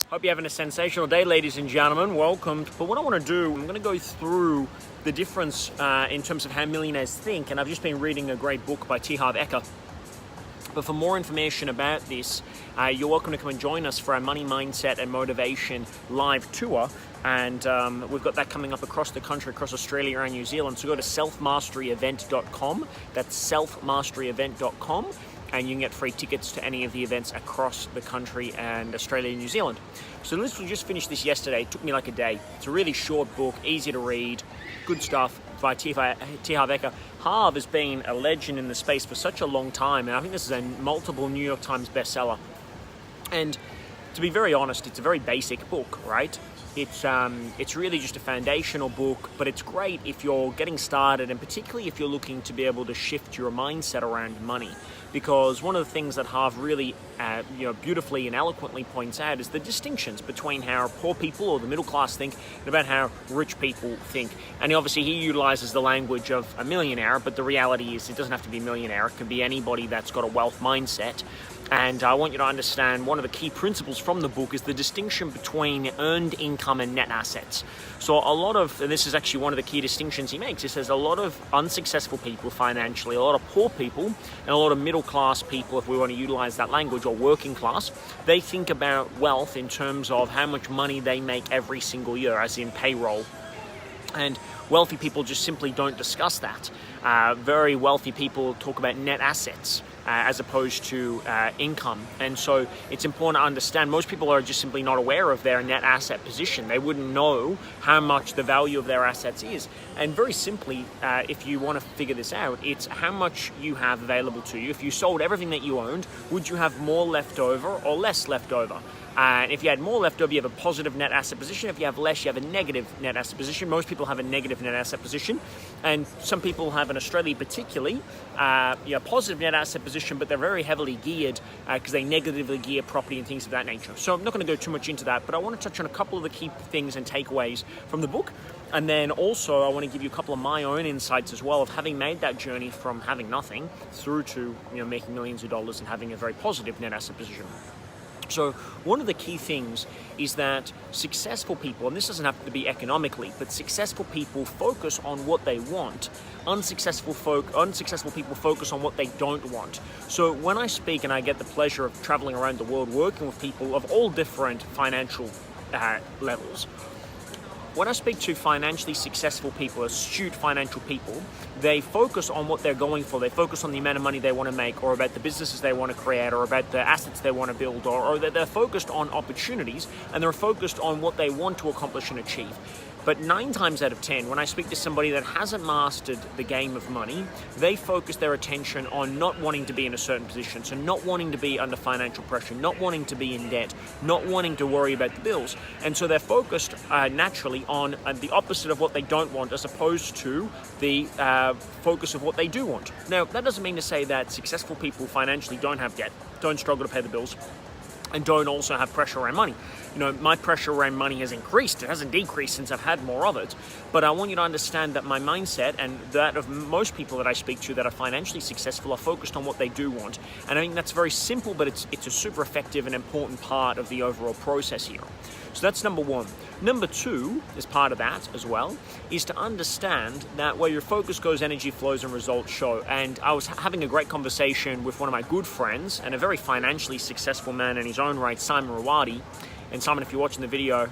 Hope you're having a sensational day, ladies and gentlemen. Welcome. But what I want to do, I'm going to go through the difference in terms of how millionaires think. And I've just been reading a great book by T. Harv Eker. But for more information about this, you're welcome to come and join us for our Money Mindset and Motivation live tour. And we've got that coming up across the country, across Australia and New Zealand. So go to selfmasteryevent.com. That's selfmasteryevent.com. And you can get free tickets to any of the events across the country and Australia and New Zealand. So literally just finished this yesterday. It took me like a day. It's a really short book, easy to read, good stuff by T. Harv Eker. Harv has been a legend in the space for such a long time, and I think this is a multiple New York Times bestseller. And to be very honest, it's a very basic book, right? It's really just a foundational book, but it's great if you're getting started, and particularly if you're looking to be able to shift your mindset around money. Because one of the things that Harv really beautifully and eloquently points out is the distinctions between how poor people or the middle class think and about how rich people think. And obviously he utilizes the language of a millionaire, but the reality is it doesn't have to be a millionaire. It can be anybody that's got a wealth mindset. And I want you to understand one of the key principles from the book is the distinction between earned income and net assets. So and this is actually one of the key distinctions he makes, he says a lot of unsuccessful people financially, a lot of poor people, and a lot of middle class people, if we want to utilize that language, or working class, they think about wealth in terms of how much money they make every single year, as in payroll. And wealthy people just simply don't discuss that. Very wealthy people talk about net assets as opposed to income. And so it's important to understand most people are just simply not aware of their net asset position. They wouldn't know how much the value of their assets is. And very simply, if you want to figure this out, it's how much you have available to you. If you sold everything that you owned, would you have more left over or less left over? And if you had more left over, you have a positive net asset position. If you have less, you have a negative net asset position. Most people have a negative net asset position. And some people have, in Australia particularly, positive net asset position, but they're very heavily geared because they negatively gear property and things of that nature. So I'm not going to go too much into that, but I want to touch on a couple of the key things and takeaways from the book. And then also I want to give you a couple of my own insights as well of having made that journey from having nothing through to making millions of dollars and having a very positive net asset position. So one of the key things is that successful people, and this doesn't have to be economically, but successful people focus on what they want. Unsuccessful people focus on what they don't want. So when I speak and I get the pleasure of traveling around the world working with people of all different financial levels, when I speak to financially successful people, astute financial people, they focus on what they're going for. They focus on the amount of money they want to make, or about the businesses they want to create, or about the assets they want to build, or that they're focused on opportunities, and they're focused on what they want to accomplish and achieve. But 9 times out of 10, when I speak to somebody that hasn't mastered the game of money, they focus their attention on not wanting to be in a certain position, so not wanting to be under financial pressure, not wanting to be in debt, not wanting to worry about the bills. And so they're focused naturally on the opposite of what they don't want, as opposed to the focus of what they do want. Now, that doesn't mean to say that successful people financially don't have debt, don't struggle to pay the bills, and don't also have pressure around money. My pressure around money has increased. It hasn't decreased since I've had more of it. But I want you to understand that my mindset and that of most people that I speak to that are financially successful are focused on what they do want. And I think that's very simple, but it's a super effective and important part of the overall process here. So that's number one. Number two, as part of that as well, is to understand that where your focus goes, energy flows and results show. And I was having a great conversation with one of my good friends and a very financially successful man in his own right, Simon Rawati. And Simon, if you're watching the video,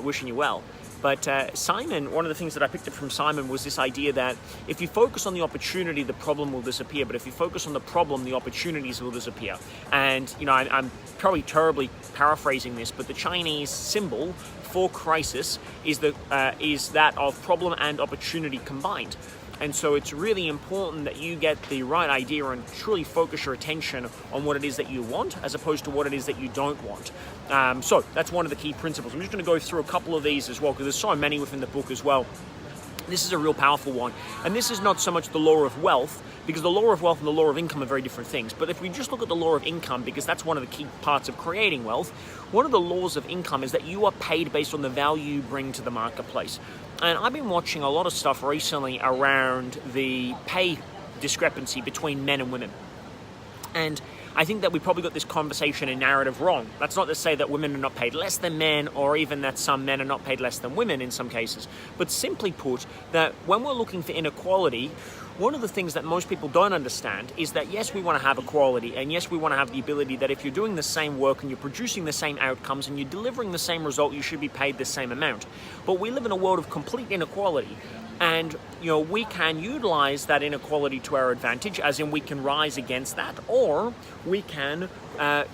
wishing you well. But Simon, one of the things that I picked up from Simon was this idea that if you focus on the opportunity, the problem will disappear. But if you focus on the problem, the opportunities will disappear. And, I'm probably terribly paraphrasing this, but the Chinese symbol for crisis is that of problem and opportunity combined. And so it's really important that you get the right idea and truly focus your attention on what it is that you want as opposed to what it is that you don't want. So that's one of the key principles. I'm just going to go through a couple of these as well because there's so many within the book as well. This is a real powerful one. And this is not so much the law of wealth, because the law of wealth and the law of income are very different things. But if we just look at the law of income, because that's one of the key parts of creating wealth, one of the laws of income is that you are paid based on the value you bring to the marketplace. And I've been watching a lot of stuff recently around the pay discrepancy between men and women. And I think that we probably got this conversation and narrative wrong. That's not to say that women are not paid less than men, or even that some men are not paid less than women in some cases. But simply put, that when we're looking for inequality, one of the things that most people don't understand is that yes, we want to have equality, and yes, we want to have the ability that if you're doing the same work and you're producing the same outcomes and you're delivering the same result, you should be paid the same amount. But we live in a world of complete inequality. And, we can utilize that inequality to our advantage, as in we can rise against that, or we can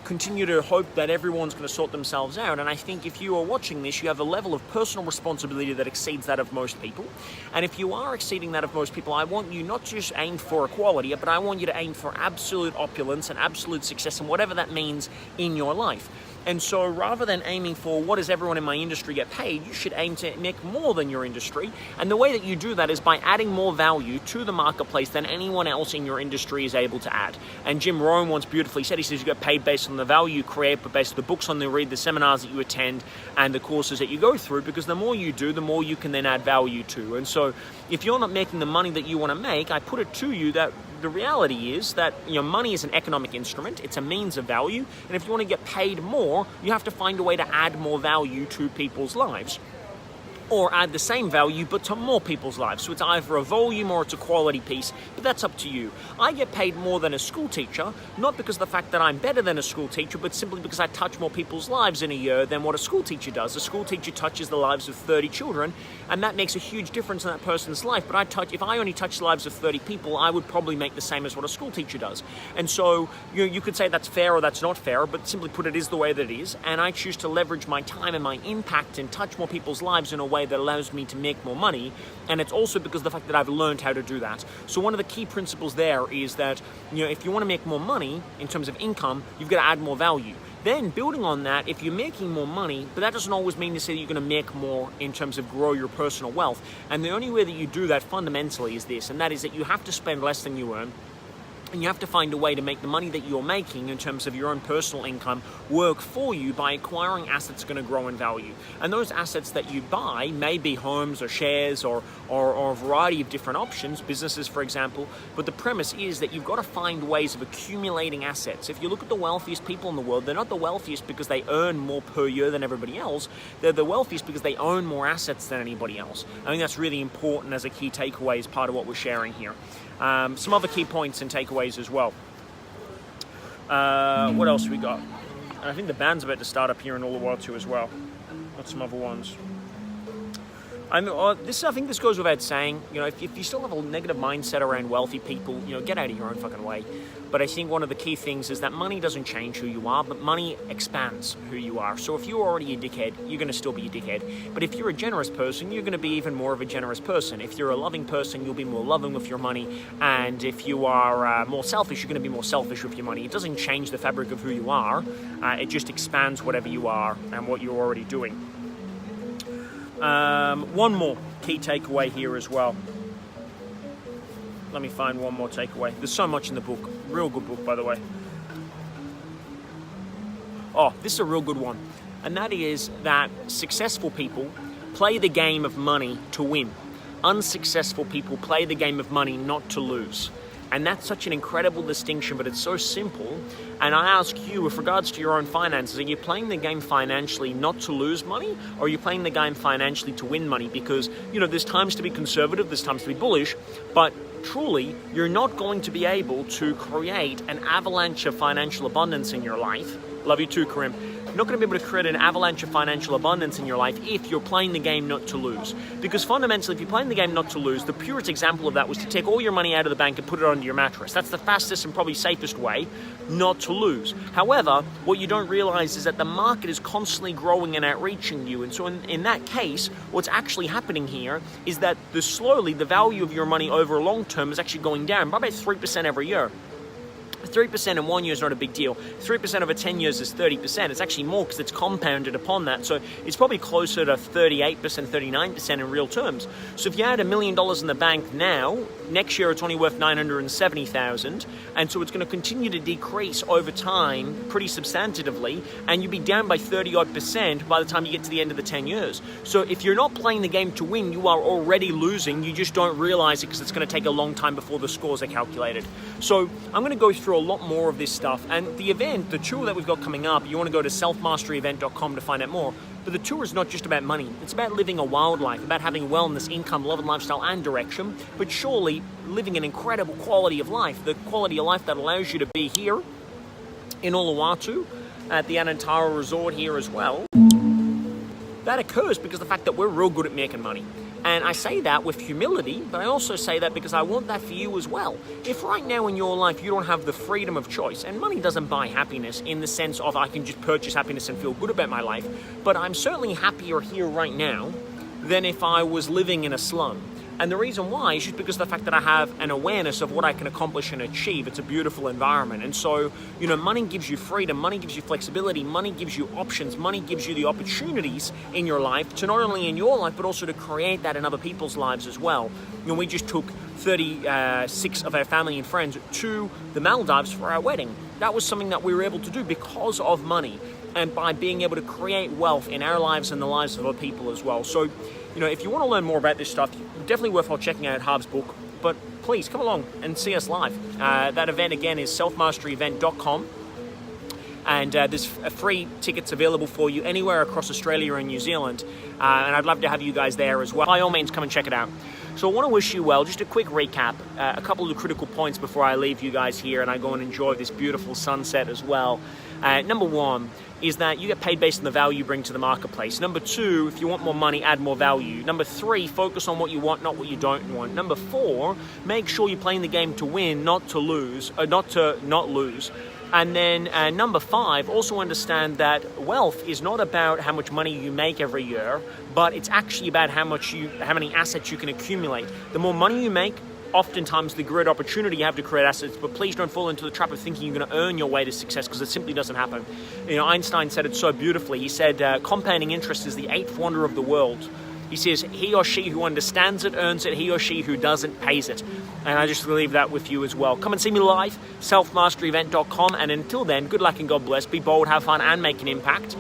continue to hope that everyone's going to sort themselves out. And I think if you are watching this, you have a level of personal responsibility that exceeds that of most people. And if you are exceeding that of most people, I want you not just aim for equality, but I want you to aim for absolute opulence and absolute success, and whatever that means in your life. And so rather than aiming for what does everyone in my industry get paid, you should aim to make more than your industry. And the way that you do that is by adding more value to the marketplace than anyone else in your industry is able to add. And Jim Rohn once beautifully said, he says you get paid based on the value you create, but based on the books on the read, the seminars that you attend, and the courses that you go through, because the more you do, the more you can then add value to. And so if you're not making the money that you want to make, I put it to you that the reality is that money is an economic instrument. It's a means of value. And if you want to get paid more, you have to find a way to add more value to people's lives. Or add the same value but to more people's lives. So it's either a volume or it's a quality piece, but that's up to you. I get paid more than a school teacher, not because of the fact that I'm better than a school teacher, but simply because I touch more people's lives in a year than what a school teacher does. A school teacher touches the lives of 30 children, and that makes a huge difference in that person's life. But if I only touch the lives of 30 people, I would probably make the same as what a school teacher does. And so you could say that's fair or that's not fair, but simply put, it is the way that it is. And I choose to leverage my time and my impact and touch more people's lives in a way that allows me to make more money. And it's also because of the fact that I've learned how to do that. So one of the key principles there is that if you want to make more money in terms of income, you've got to add more value. Then building on that, if you're making more money, but that doesn't always mean to say that you're going to make more in terms of grow your personal wealth. And the only way that you do that fundamentally is this, and that is that you have to spend less than you earn. And you have to find a way to make the money that you're making in terms of your own personal income work for you by acquiring assets that are going to grow in value. And those assets that you buy may be homes or shares or a variety of different options, businesses, for example. But the premise is that you've got to find ways of accumulating assets. If you look at the wealthiest people in the world, they're not the wealthiest because they earn more per year than everybody else. They're the wealthiest because they own more assets than anybody else. I think that's really important as a key takeaway as part of what we're sharing here. Some other key points and takeaways as well. What else we got? And I think the band's about to start up here in all the world too as well. Got some other ones. I think this goes without saying. If you still have a negative mindset around wealthy people, get out of your own fucking way. But I think one of the key things is that money doesn't change who you are, but money expands who you are. So if you're already a dickhead, you're going to still be a dickhead. But if you're a generous person, you're going to be even more of a generous person. If you're a loving person, you'll be more loving with your money. And if you are more selfish, you're going to be more selfish with your money. It doesn't change the fabric of who you are. It just expands whatever you are and what you're already doing. One more key takeaway here as well. Let me find one more takeaway. There's so much in the book. Real good book, by the way. Oh, this is a real good one. And that is that successful people play the game of money to win. Unsuccessful people play the game of money not to lose. And that's such an incredible distinction, but it's so simple. And I ask you, with regards to your own finances, are you playing the game financially not to lose money? Or are you playing the game financially to win money? Because, there's times to be conservative, there's times to be bullish, but truly, you're not going to be able to create an avalanche of financial abundance in your life. Love you too, Karim. You're not going to be able to create an avalanche of financial abundance in your life if you're playing the game not to lose. Because fundamentally, if you're playing the game not to lose, the purest example of that was to take all your money out of the bank and put it onto your mattress. That's the fastest and probably safest way not to lose. However, what you don't realize is that the market is constantly growing and outreaching you. And so in that case, what's actually happening here is that slowly the value of your money over a long term is actually going down by about 3% every year. 3% in 1 year is not a big deal. 3% over 10 years is 30%. It's actually more because it's compounded upon that. So it's probably closer to 38%, 39% in real terms. So if you had $1 million in the bank now, next year it's only worth $970,000. And so it's going to continue to decrease over time pretty substantively. And you'll be down by 30% by the time you get to the end of the 10 years. So if you're not playing the game to win, you are already losing. You just don't realize it because it's going to take a long time before the scores are calculated. So I'm going to go through through a lot more of this stuff. And the event, the tour that we've got coming up, you want to go to selfmasteryevent.com to find out more. But the tour is not just about money. It's about living a wild life, about having wellness, income, love and lifestyle, and direction, but surely living an incredible quality of life, the quality of life that allows you to be here in Uluwatu at the Anantara Resort here as well. That occurs because of the fact that we're real good at making money. And I say that with humility, but I also say that because I want that for you as well. If right now in your life you don't have the freedom of choice, and money doesn't buy happiness in the sense of I can just purchase happiness and feel good about my life, but I'm certainly happier here right now than if I was living in a slum. And the reason why is just because of the fact that I have an awareness of what I can accomplish and achieve. It's a beautiful environment. And so, money gives you freedom, money gives you flexibility, money gives you options, money gives you the opportunities in your life to not only in your life, but also to create that in other people's lives as well. We just took 36 of our family and friends to the Maldives for our wedding. That was something that we were able to do because of money and by being able to create wealth in our lives and the lives of other people as well. So, if you want to learn more about this stuff, definitely worthwhile checking out Harv's book, but please come along and see us live. That event again is selfmasteryevent.com, and there's free tickets available for you anywhere across Australia and New Zealand, and I'd love to have you guys there as well. By all means, come and check it out. So I want to wish you well. Just a quick recap, a couple of critical points before I leave you guys here and I go and enjoy this beautiful sunset as well. Number one is that you get paid based on the value you bring to the marketplace. Number two, if you want more money, add more value. Number three, focus on what you want, not what you don't want. Number four, make sure you're playing the game to win, not to lose, not to not lose. And then number five, also understand that wealth is not about how much money you make every year, but it's actually about how many assets you can accumulate. The more money you make, oftentimes the great opportunity you have to create assets, but please don't fall into the trap of thinking you're going to earn your way to success, because it simply doesn't happen. Einstein said it so beautifully. He said, compounding interest is the eighth wonder of the world. He says, he or she who understands it earns it, he or she who doesn't pays it. And I just leave that with you as well. Come and see me live, selfmasteryevent.com, and until then, good luck and God bless. Be bold, have fun, and make an impact.